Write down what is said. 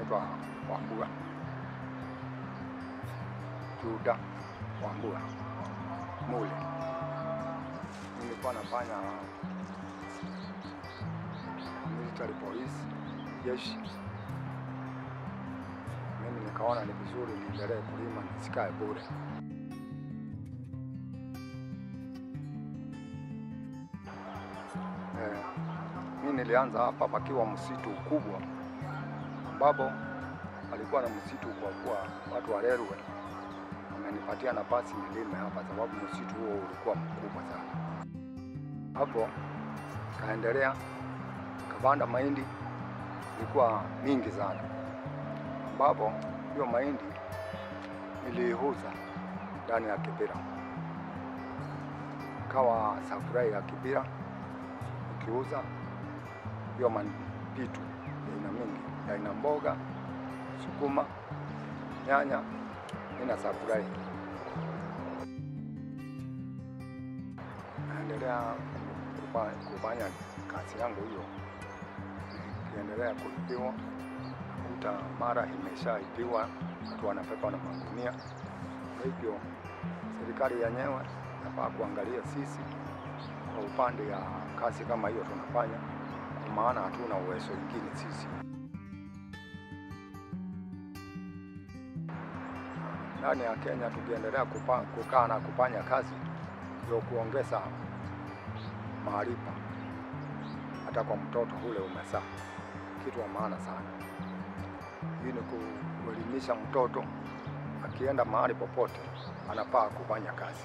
anaitwa Wambua, Juda Wambua mule. Nilikuwa nafanya military police, jeshi. Mimi nikaona ni vizuri niendelee kulima, nisikae bure. Mimi nilianza hapa pakiwa msitu kubwa, ambapo alikuwa na msitu kwa kuwa watu wa Railway wamenipatia nafasi nilime hapa, sababu msitu huo ulikuwa mkubwa sana. Hapo kaendelea kabanda mahindi ilikuwa mingi sana, ambapo hiyo mahindi niliiuza ndani ya kibira, kawa supply ya kibira. Ukiuza hiyo mapitu aina mingi, aina mboga, sukuma, nyanya, ina supply. Naendelea kufanya kazi yangu hiyo, nikiendelea kulipiwa. Kuta mara imeshaipiwa, watu wanafeka na magunia. Hivyo serikali yenyewe inafaa kuangalia sisi kwa upande ya kazi kama hiyo tunafanya, kwa maana hatuna uwezo mwingine sisi. Ndani ya Kenya tukiendelea kukaa na kufanya kazi ndio kuongeza maarifa hata kwa mtoto ule umezaa, kitu wa maana sana. Hii ni kuelimisha mtoto, akienda mahali popote anafaa kufanya kazi.